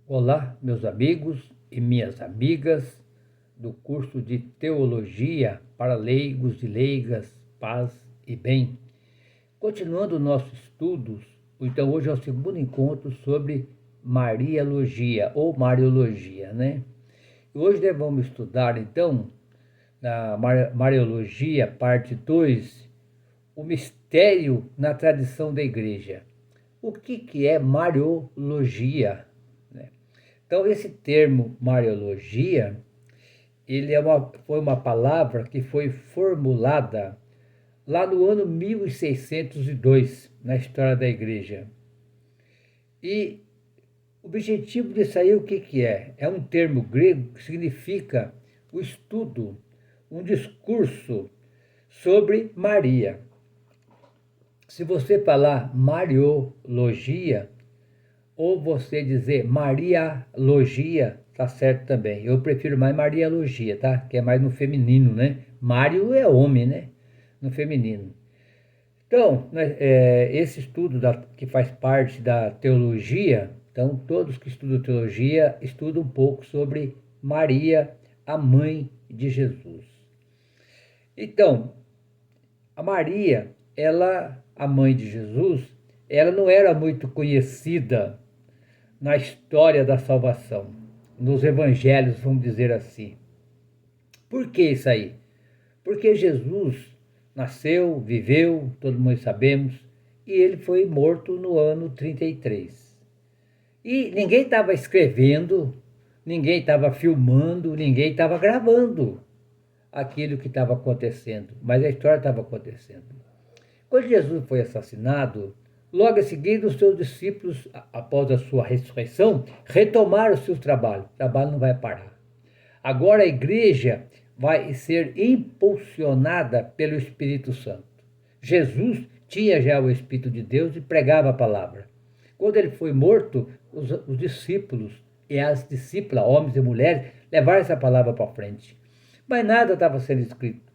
Olá, meus amigos e minhas amigas do curso de Teologia para leigos e leigas, paz e bem. Continuando nossos estudos, então hoje é o segundo encontro sobre Mariologia ou Mariologia, né? E hoje nós vamos estudar então na Mariologia, parte 2, o mistério na tradição da igreja. O que é Mariologia? Né? Então, esse termo Mariologia, foi uma palavra que foi formulada lá no ano 1602, na história da igreja. E o objetivo disso aí, o que é? É um termo grego que significa o estudo, um discurso sobre Maria. Se você falar Mariologia, ou você dizer Marialogia, tá certo também. Eu prefiro mais Marialogia, tá? Que é mais no feminino, né? Mário é homem, né? No feminino. Então, né, esse estudo que faz parte da teologia, então todos que estudam teologia estudam um pouco sobre Maria, a mãe de Jesus. Então, a Maria, a mãe de Jesus, ela não era muito conhecida na história da salvação, nos evangelhos, vamos dizer assim. Por que isso aí? Porque Jesus nasceu, viveu, todo mundo sabemos, e ele foi morto no ano 33. E ninguém estava escrevendo, ninguém estava filmando, ninguém estava gravando aquilo que estava acontecendo, mas a história estava acontecendo. Quando Jesus foi assassinado, logo em seguida os seus discípulos, após a sua ressurreição, retomaram o seu trabalho. O trabalho não vai parar. Agora a igreja vai ser impulsionada pelo Espírito Santo. Jesus tinha já o Espírito de Deus e pregava a palavra. Quando ele foi morto, os discípulos e as discípulas, homens e mulheres, levaram essa palavra para frente. Mas nada estava sendo escrito.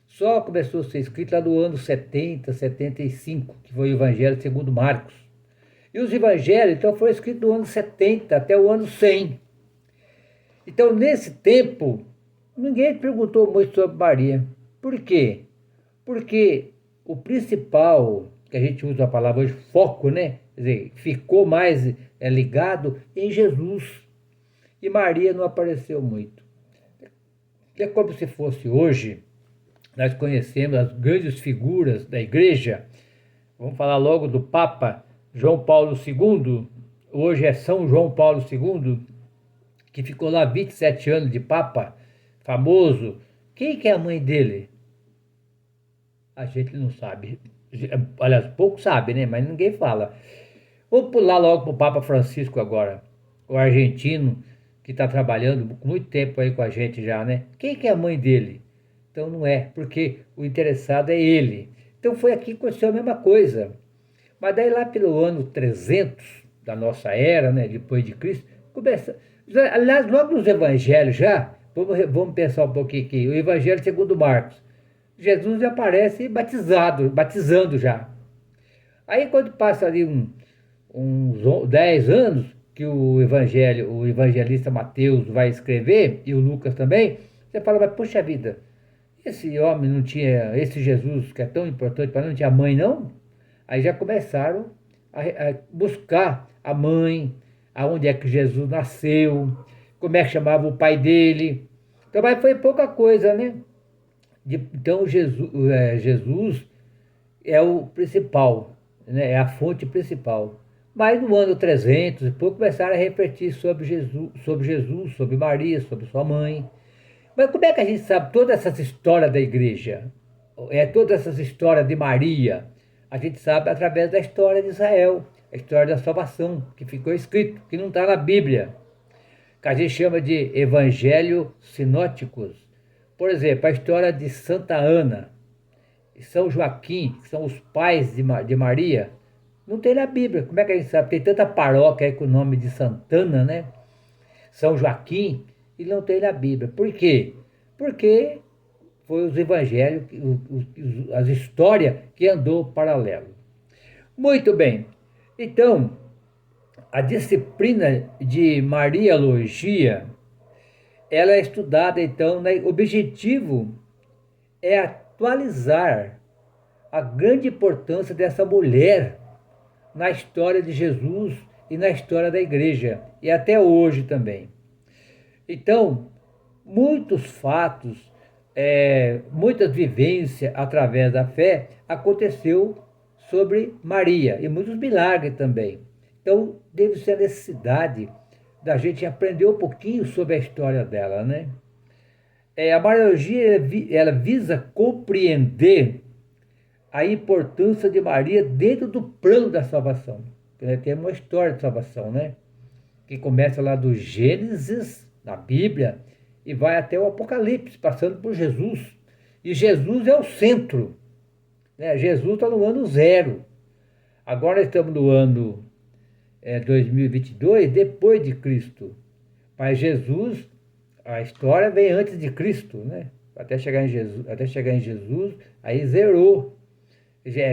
Só começou a ser escrito lá no ano 70, 75, que foi o Evangelho segundo Marcos. E os evangelhos, então, foram escritos do ano 70 até o ano 100. Então, nesse tempo, ninguém perguntou muito sobre Maria. Por quê? Porque o principal, que a gente usa a palavra hoje, foco, né? Quer dizer, ficou mais ligado em Jesus. E Maria não apareceu muito. É como se fosse hoje, nós conhecemos as grandes figuras da igreja. Vamos falar logo do Papa João Paulo II. Hoje é São João Paulo II, que ficou lá 27 anos de Papa, famoso. Quem que é a mãe dele? A gente não sabe. Aliás, pouco sabe, né? Mas ninguém fala. Vamos pular logo para o Papa Francisco agora, o argentino, que está trabalhando muito tempo aí com a gente já, né? Quem que é a mãe dele? Então não é, porque o interessado é ele. Então foi aqui que aconteceu a mesma coisa. Mas daí lá pelo ano 300 da nossa era, né, depois de Cristo, começa... Aliás, logo nos evangelhos já, vamos pensar um pouquinho aqui, o evangelho segundo Marcos, Jesus já aparece batizando já. Aí quando passa ali uns 10 anos, que o evangelista Mateus vai escrever, e o Lucas também, você fala, mas puxa vida, esse homem não tinha, esse Jesus que é tão importante para não tinha mãe não? Aí já começaram a buscar a mãe, aonde é que Jesus nasceu, como é que chamava o pai dele. Então, mas foi pouca coisa, né? Então, Jesus é o principal, né? É a fonte principal. Mas no ano 300 e pouco começaram a refletir sobre Jesus, sobre Maria, sobre sua mãe. Mas como é que a gente sabe todas essas histórias da igreja? Todas essas histórias de Maria? A gente sabe através da história de Israel, a história da salvação, que ficou escrito, que não está na Bíblia, que a gente chama de evangelho sinóticos. Por exemplo, a história de Santa Ana e São Joaquim, que são os pais de Maria, não tem na Bíblia. Como é que a gente sabe? Tem tanta paróquia aí com o nome de Santana, né? São Joaquim, e não tem na Bíblia. Por quê? Porque foi os evangelhos, as histórias que andou paralelo. Muito bem. Então, A disciplina de Mariologia, ela é estudada, então, o objetivo é atualizar a grande importância dessa mulher na história de Jesus e na história da igreja, e até hoje também. Então, muitos fatos, muitas vivências através da fé aconteceu sobre Maria, e muitos milagres também. Então, deve ser a necessidade da gente aprender um pouquinho sobre a história dela, né? A Mariologia, ela visa compreender a importância de Maria dentro do plano da salvação. Tem uma história de salvação, né? Que começa lá do Gênesis, na Bíblia, e vai até o Apocalipse, passando por Jesus. E Jesus é o centro, né? Jesus está no ano zero. Agora estamos no ano 2022, depois de Cristo. Mas Jesus, a história vem antes de Cristo, né? Até chegar em Jesus, aí zerou.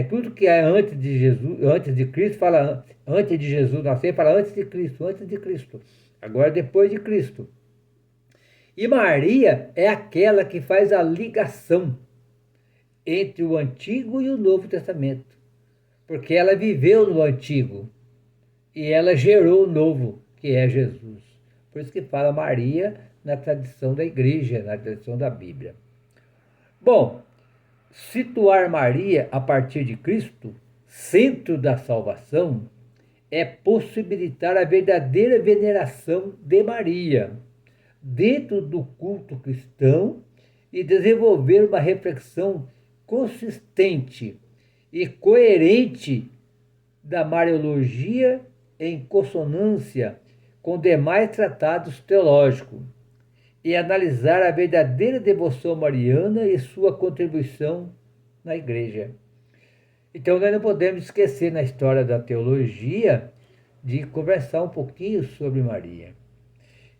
Tudo que é antes de Jesus, antes de Cristo, fala antes de Jesus nascer, fala antes de Cristo, antes de Cristo. Agora depois de Cristo. E Maria é aquela que faz a ligação entre o Antigo e o Novo Testamento. Porque ela viveu no Antigo e ela gerou o Novo, que é Jesus. Por isso que fala Maria na tradição da igreja, na tradição da Bíblia. Bom, situar Maria a partir de Cristo, centro da salvação, é possibilitar a verdadeira veneração de Maria dentro do culto cristão e desenvolver uma reflexão consistente e coerente da Mariologia em consonância com demais tratados teológicos e analisar a verdadeira devoção mariana e sua contribuição na igreja. Então, nós não podemos esquecer, na história da teologia, de conversar um pouquinho sobre Maria.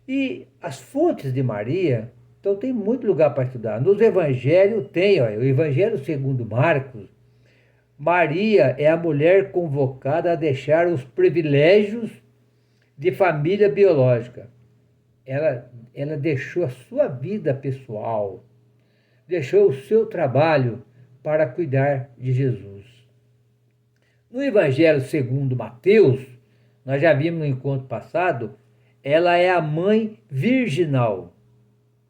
E as fontes de Maria, então tem muito lugar para estudar. Nos evangelhos tem, o Evangelho segundo Marcos, Maria é a mulher convocada a deixar os privilégios de família biológica. Ela deixou a sua vida pessoal, deixou o seu trabalho para cuidar de Jesus. No Evangelho segundo Mateus, nós já vimos no encontro passado, ela é a mãe virginal.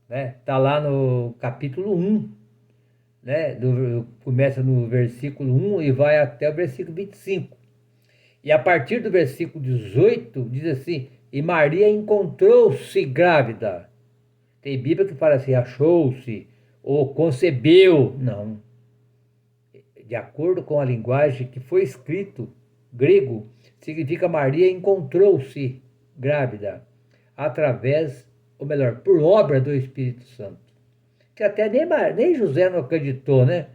Está lá no capítulo 1, né? Começa no versículo 1 e vai até o versículo 25. E a partir do versículo 18, diz assim: e Maria encontrou-se grávida. Tem Bíblia que fala assim, achou-se, ou concebeu. Não. De acordo com a linguagem que foi escrito, grego, significa Maria encontrou-se grávida, através, ou melhor, por obra do Espírito Santo. Que até nem José não acreditou, né?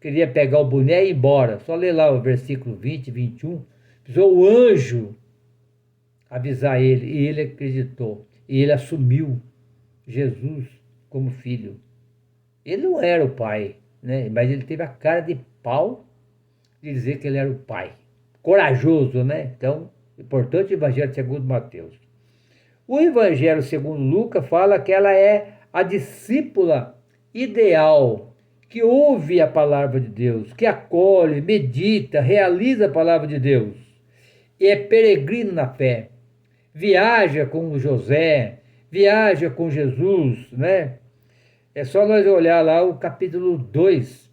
Queria pegar o boné e ir embora. Só ler lá o versículo 20, 21. Precisou o anjo avisar ele, e ele acreditou. E ele assumiu Jesus como filho. Ele não era o pai, né? Mas ele teve a cara de pau de dizer que ele era o pai. Corajoso, né? Então, importante o Evangelho segundo Mateus. O Evangelho segundo Lucas fala que ela é a discípula ideal, que ouve a palavra de Deus, que acolhe, medita, realiza a palavra de Deus, e é peregrino na fé, viaja com José, viaja com Jesus, né? É só nós olhar lá o capítulo 2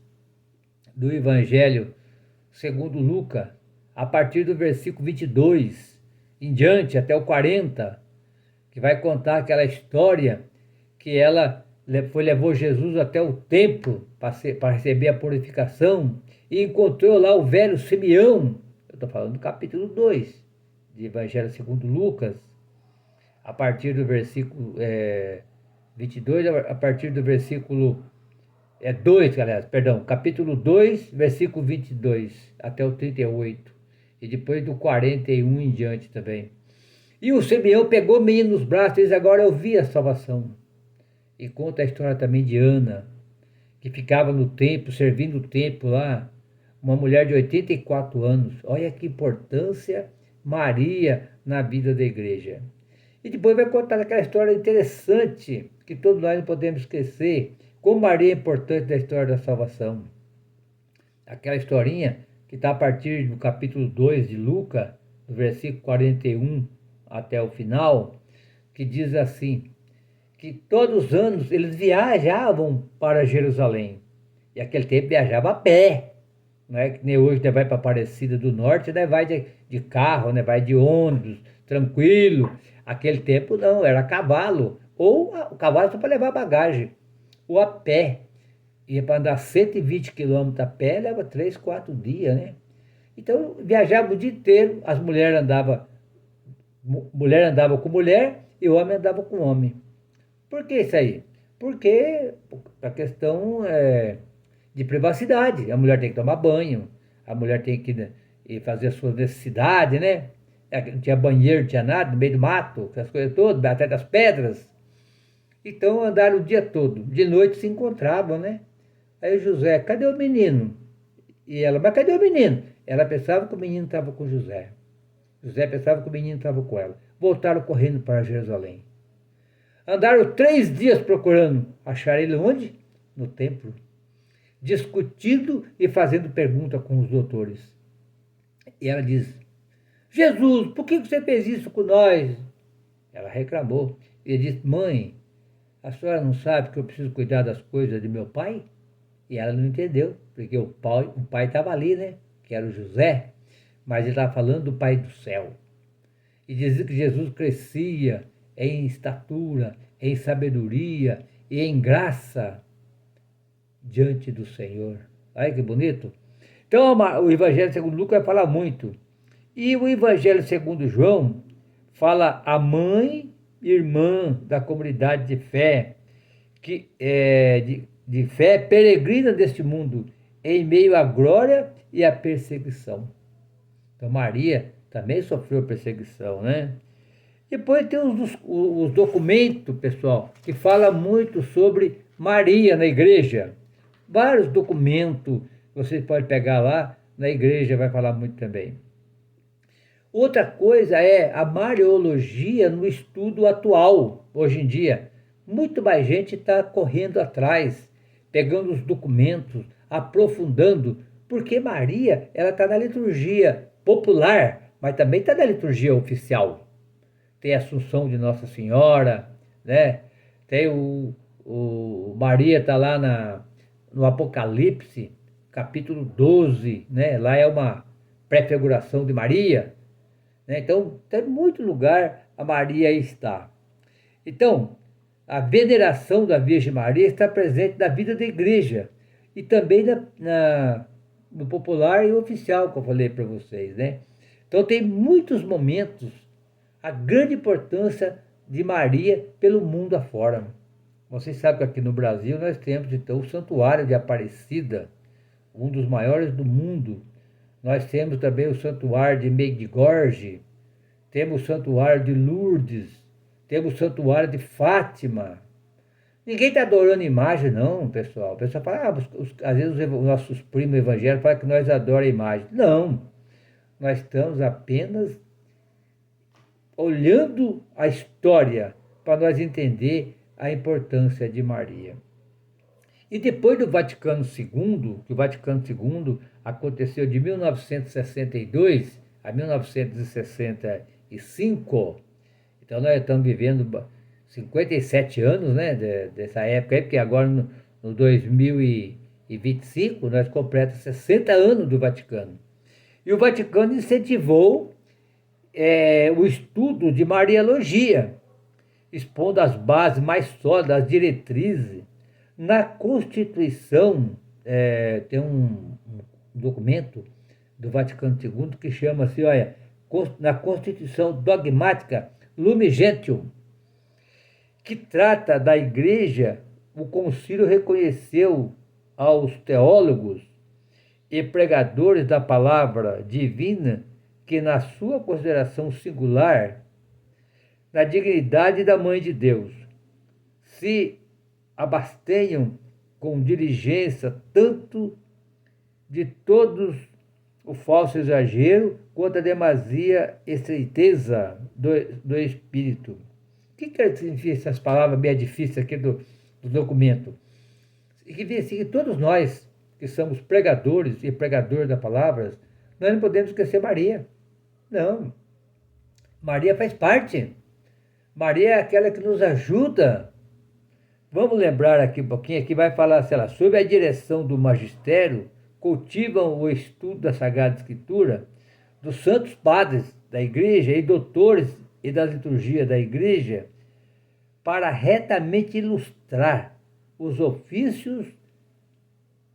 do Evangelho segundo Lucas, a partir do versículo 22 em diante, até o 40, que vai contar aquela história que ela levou Jesus até o templo para receber a purificação e encontrou lá o velho Simeão. Eu estou falando do capítulo 2 de Evangelho segundo Lucas, a partir do versículo 22, a partir do versículo 2, galera, perdão, capítulo 2, versículo 22 até o 38, e depois do 41 em diante também. E o Simeão pegou o menino nos braços e disse: agora eu vi a salvação. E conta a história também de Ana, que ficava no templo, servindo o templo lá, uma mulher de 84 anos. Olha que importância Maria na vida da igreja. E depois vai contar aquela história interessante que todos nós não podemos esquecer, como Maria é importante na história da salvação. Aquela historinha que está a partir do capítulo 2 de Lucas, do versículo 41 até o final, que diz assim, que todos os anos eles viajavam para Jerusalém. E aquele tempo viajava a pé. Não é que nem hoje, né, vai para Aparecida do Norte, né, vai de carro, né, vai de ônibus, tranquilo. Aquele tempo não, era cavalo. Ou o cavalo só para levar bagagem. Ou a pé. Ia para andar 120 quilômetros a pé, leva 3, 4 dias, né? Então, viajava o dia inteiro, as mulher andava com mulher e o homem andava com homem. Por que isso aí? Porque a questão de privacidade. A mulher tem que tomar banho, a mulher tem que, né, ir fazer as suas necessidades, né? Não tinha banheiro, não tinha nada, no meio do mato, essas coisas todas, até das pedras. Então andaram o dia todo. De noite se encontravam, né? Aí o José, cadê o menino? E ela, mas cadê o menino? Ela pensava que o menino estava com José. José pensava que o menino estava com ela. Voltaram correndo para Jerusalém. Andaram 3 dias procurando. Acharam ele onde? No templo. Discutindo e fazendo pergunta com os doutores. E ela diz, Jesus, por que você fez isso com nós? Ela reclamou. Ele disse, mãe, a senhora não sabe que eu preciso cuidar das coisas de meu pai? E ela não entendeu, porque o pai estava ali, né? Que era o José, mas ele estava falando do Pai do céu. E dizia que Jesus crescia em estatura, em sabedoria e em graça diante do Senhor. Olha que bonito. Então o Evangelho segundo Lucas vai falar muito. E o Evangelho segundo João fala a mãe e irmã da comunidade de fé, que de fé peregrina deste mundo, em meio à glória e à perseguição. Então Maria também sofreu perseguição, né? Depois tem os documentos, pessoal, que fala muito sobre Maria na igreja. Vários documentos você pode pegar lá, na igreja vai falar muito também. Outra coisa é a Mariologia no estudo atual, hoje em dia. Muito mais gente está correndo atrás, pegando os documentos, aprofundando, porque Maria ela está na liturgia popular, mas também está na liturgia oficial. Tem a Assunção de Nossa Senhora, né? Tem o Maria está lá no Apocalipse, capítulo 12, né? Lá é uma prefiguração de Maria, né? Então, tem muito lugar a Maria está. Então, a veneração da Virgem Maria está presente na vida da igreja e também no popular e oficial, que eu falei para vocês, né? Então, tem muitos momentos, a grande importância de Maria pelo mundo afora. Vocês sabem que aqui no Brasil nós temos, então, o Santuário de Aparecida, um dos maiores do mundo. Nós temos também o Santuário de Medjugorje, temos o Santuário de Lourdes, temos o Santuário de Fátima. Ninguém está adorando imagem, não, pessoal. O pessoal fala, às vezes os nossos primos evangélicos falam que nós adoramos imagem. Não, nós estamos apenas olhando a história para nós entender a importância de Maria. E depois do Vaticano II, que o Vaticano II aconteceu de 1962 a 1965, então nós estamos vivendo 57 anos, né, dessa época aí, porque agora no 2025 nós completamos 60 anos do Vaticano. E o Vaticano incentivou o estudo de Mariologia, expondo as bases mais sólidas, as diretrizes. Na Constituição, tem um documento do Vaticano II que chama assim, olha, na Constituição Dogmática Lumen Gentium, que trata da Igreja, o concílio reconheceu aos teólogos e pregadores da palavra divina que, na sua consideração singular, na dignidade da Mãe de Deus, se abastenham com diligência tanto de todos o falso exagero quanto a demasia estreiteza do espírito. O que quer dizer essas palavras bem difíceis aqui do documento? Significa assim, que todos nós que somos pregadores e pregadores da palavra, nós não podemos esquecer Maria. Não. Maria faz parte. Maria é aquela que nos ajuda. Vamos lembrar aqui um pouquinho, aqui vai falar, sei lá, sob a direção do magistério, cultivam o estudo da Sagrada Escritura, dos santos padres da igreja e doutores e da liturgia da igreja, para retamente ilustrar os ofícios,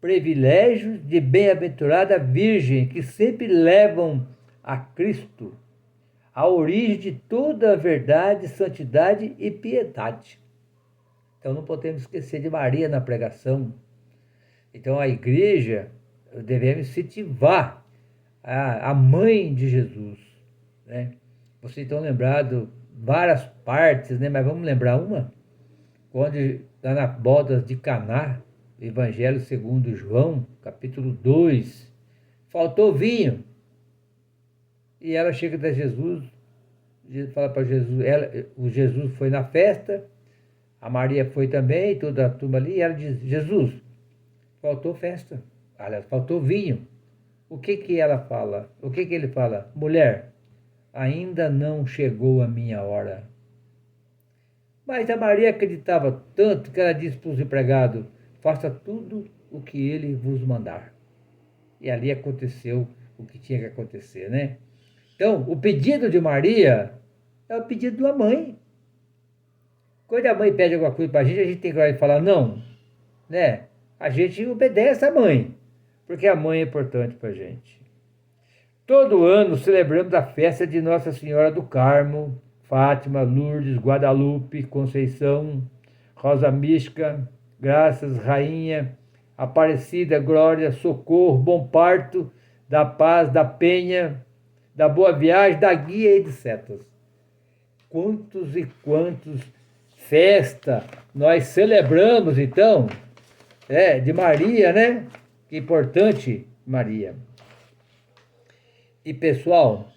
privilégios de bem-aventurada Virgem, que sempre levam a Cristo, a origem de toda a verdade, santidade e piedade. Então não podemos esquecer de Maria na pregação. Então a igreja devemos incentivar a mãe de Jesus, né? Vocês estão lembrados várias partes, né? Mas vamos lembrar uma? Quando lá nas bodas de Caná, Evangelho segundo João, capítulo 2, faltou vinho. E ela chega até Jesus, fala para Jesus, o Jesus foi na festa, a Maria foi também, toda a turma ali, e ela diz, Jesus, faltou festa, aliás, faltou vinho. O que ela fala? O que ele fala? Mulher, ainda não chegou a minha hora. Mas a Maria acreditava tanto que ela disse para os empregados, faça tudo o que ele vos mandar. E ali aconteceu o que tinha que acontecer, né? Então, o pedido de Maria é o pedido da mãe. Quando a mãe pede alguma coisa para a gente tem que falar não, né? A gente obedece a mãe, porque a mãe é importante para a gente. Todo ano celebramos a festa de Nossa Senhora do Carmo, Fátima, Lourdes, Guadalupe, Conceição, Rosa Mística, Graças, Rainha, Aparecida, Glória, Socorro, Bom Parto, da Paz, da Penha, da Boa Viagem, da Guia e de Setas. Quantos e quantos festa nós celebramos, então, de Maria, né? Que importante, Maria. E, pessoal,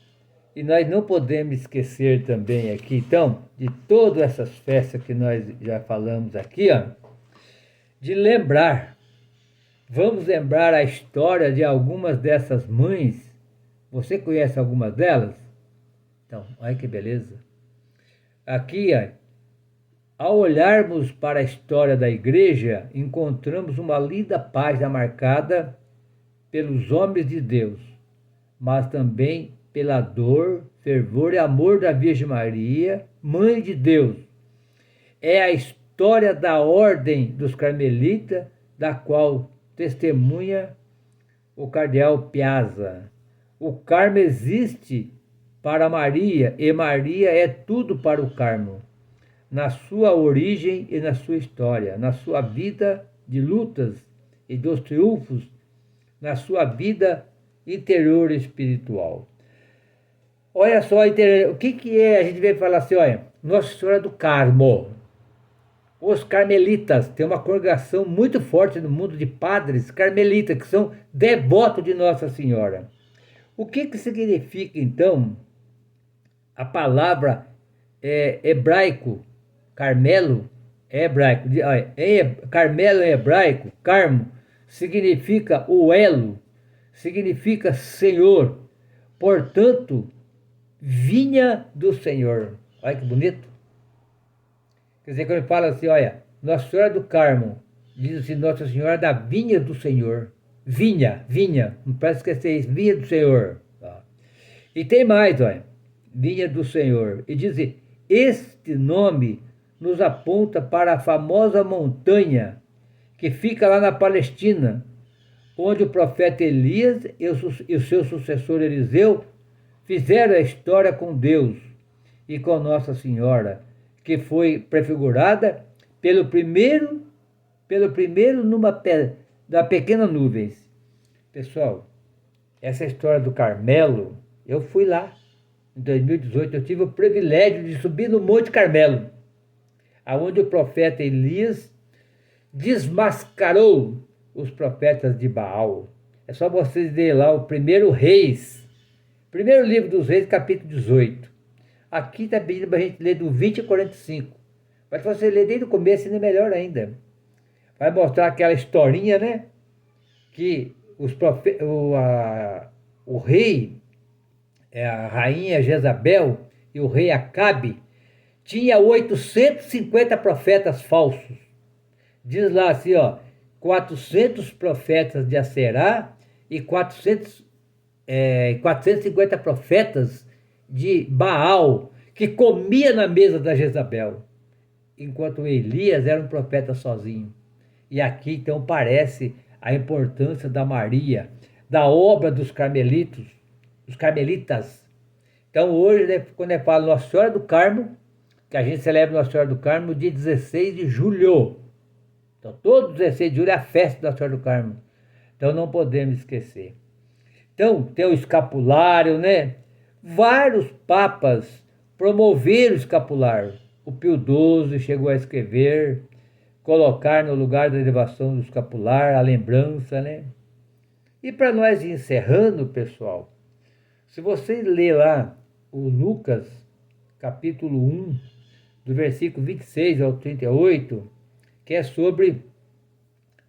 e nós não podemos esquecer também aqui, então, de todas essas festas que nós já falamos aqui, ó, de lembrar. Vamos lembrar a história de algumas dessas mães. Você conhece algumas delas? Então, olha que beleza. Aqui, ó, ao olharmos para a história da igreja, encontramos uma linda página marcada pelos homens de Deus, mas também pela dor, fervor e amor da Virgem Maria, Mãe de Deus. É a história da Ordem dos Carmelitas, da qual testemunha o cardeal Piazza. O Carmo existe para Maria e Maria é tudo para o Carmo, na sua origem e na sua história, na sua vida de lutas e dos triunfos, na sua vida interior espiritual. Olha só, o que é? A gente veio falar assim, olha, Nossa Senhora do Carmo. Os carmelitas têm uma congregação muito forte no mundo de padres carmelitas, que são devotos de Nossa Senhora. O que significa, então, a palavra hebraico, Carmelo, hebraico, Carmelo em hebraico, Carmo, significa o elo, significa Senhor, portanto, vinha do Senhor. Olha que bonito. Quer dizer, quando ele fala assim, olha, Nossa Senhora do Carmo, diz assim, Nossa Senhora da vinha do Senhor. Vinha, não pode esquecer isso, vinha do Senhor. E tem mais, olha, vinha do Senhor. E diz, este nome nos aponta para a famosa montanha que fica lá na Palestina, onde o profeta Elias e o seu sucessor Eliseu fizeram a história com Deus e com Nossa Senhora, que foi prefigurada pelo primeiro da pequena nuvens. Pessoal, essa história do Carmelo, eu fui lá em 2018, eu tive o privilégio de subir no Monte Carmelo, aonde o profeta Elias desmascarou os profetas de Baal, É só vocês lerem lá o primeiro Reis, primeiro livro dos Reis, capítulo 18. Aqui está pedindo para a gente ler do 20 ao 45. Mas se você ler desde o começo, ainda é melhor ainda. Vai mostrar aquela historinha, né? Que o rei, a rainha Jezabel e o rei Acabe tinha 850 profetas falsos. Diz lá assim, ó, 400 profetas de Aserá e 450 profetas de Baal, que comia na mesa da Jezabel, enquanto Elias era um profeta sozinho. E aqui então parece a importância da Maria, da obra dos carmelitas. Então hoje, né, quando eu falo Nossa Senhora do Carmo, que a gente celebra Nossa Senhora do Carmo dia 16 de julho. Então todo 16 de julho é a festa da Nossa Senhora do Carmo. Então não podemos esquecer. Então tem o escapulário, né? Vários papas promoveram o escapulário. O Pio XII chegou a escrever, colocar no lugar da elevação do escapular a lembrança, né? E para nós ir encerrando, pessoal, se você ler lá o Lucas, capítulo 1, do versículo 26 ao 38, que é sobre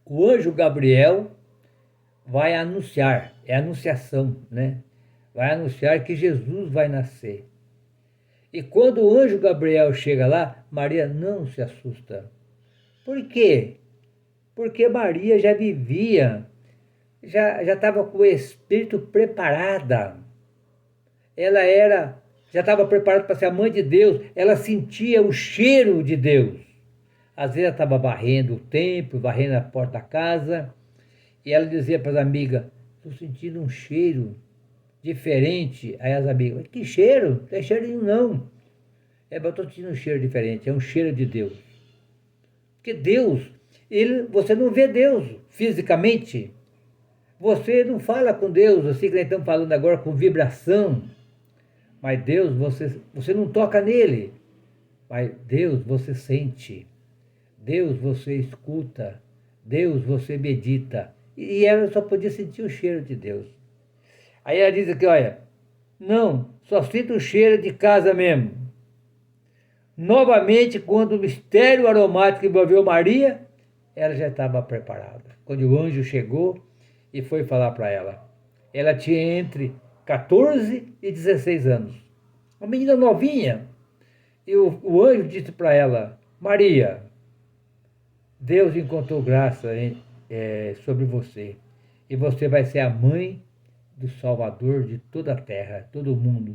o anjo Gabriel vai anunciar, é a anunciação, né? Vai anunciar que Jesus vai nascer. E quando o anjo Gabriel chega lá, Maria não se assusta. Por quê? Porque Maria já vivia, já estava com o espírito preparada. Ela já estava preparada para ser a mãe de Deus, ela sentia o cheiro de Deus. Às vezes ela estava varrendo o templo, varrendo a porta da casa, e ela dizia para as amigas, estou sentindo um cheiro diferente. Aí as amigas, que cheiro? Não tem cheiro nenhum não. Eu estou sentindo um cheiro diferente, é um cheiro de Deus. Porque Deus, você não vê Deus fisicamente. Você não fala com Deus, assim que nós estamos falando agora, com vibração. Mas Deus, você não toca nele. Mas Deus, você sente. Deus, você escuta. Deus, você medita. E ela só podia sentir o cheiro de Deus. Aí ela diz aqui, olha, não, só sinto o cheiro de casa mesmo. Novamente, quando o mistério aromático envolveu Maria, ela já estava preparada. Quando o anjo chegou e foi falar para ela. Ela tinha entre 14 e 16 anos. Uma menina novinha. E o anjo disse para ela, Maria, Deus encontrou graça sobre você. E você vai ser a mãe do Salvador de toda a terra, todo o mundo.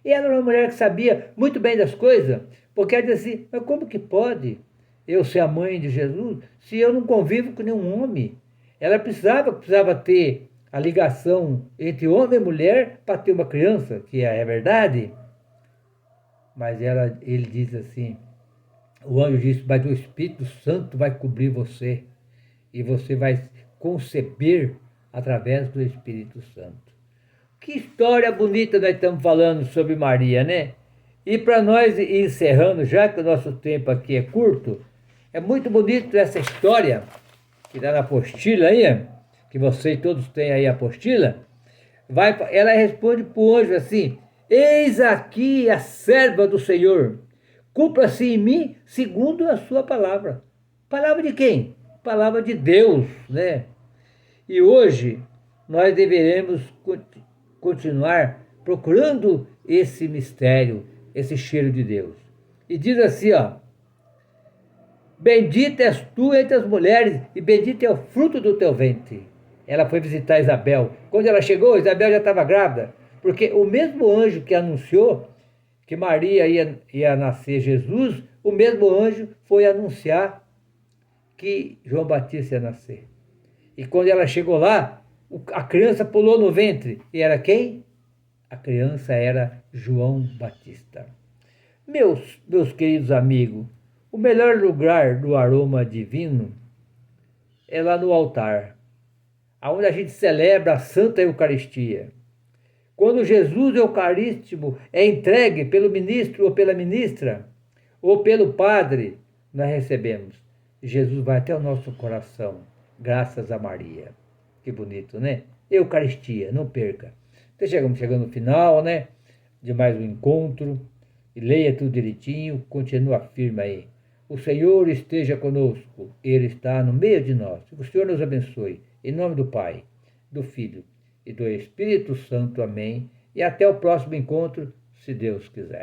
E ela era uma mulher que sabia muito bem das coisas, porque ela disse assim, mas como que pode eu ser a mãe de Jesus se eu não convivo com nenhum homem? Ela precisava ter a ligação entre homem e mulher para ter uma criança, que é verdade. Mas ele diz assim, o anjo disse, mas o Espírito Santo vai cobrir você e você vai conceber através do Espírito Santo. Que história bonita nós estamos falando sobre Maria, né? E para nós ir encerrando, já que o nosso tempo aqui é curto, é muito bonito essa história que está na apostila aí, que vocês todos têm aí a apostila. Ela responde para o anjo assim, eis aqui a serva do Senhor, cumpra-se em mim segundo a sua palavra. Palavra de quem? Palavra de Deus, né? E hoje nós deveremos continuar procurando esse mistério, esse cheiro de Deus. E diz assim, ó, bendita és tu entre as mulheres e bendito é o fruto do teu ventre. Ela foi visitar Isabel. Quando ela chegou, Isabel já estava grávida, porque o mesmo anjo que anunciou que Maria ia nascer Jesus, o mesmo anjo foi anunciar que João Batista ia nascer. E quando ela chegou lá, a criança pulou no ventre. E era quem? A criança era João Batista. Meus queridos amigos, o melhor lugar do aroma divino é lá no altar, onde a gente celebra a Santa Eucaristia. Quando Jesus Eucarístico é entregue pelo ministro ou pela ministra, ou pelo padre, nós recebemos. Jesus vai até o nosso coração, graças a Maria. Que bonito, né? Eucaristia, não perca. Então chegamos chegando no final, né? De mais um encontro. E leia tudo direitinho, continua firme aí. O Senhor esteja conosco, Ele está no meio de nós. Que o Senhor nos abençoe. Em nome do Pai, do Filho e do Espírito Santo. Amém. E até o próximo encontro, se Deus quiser.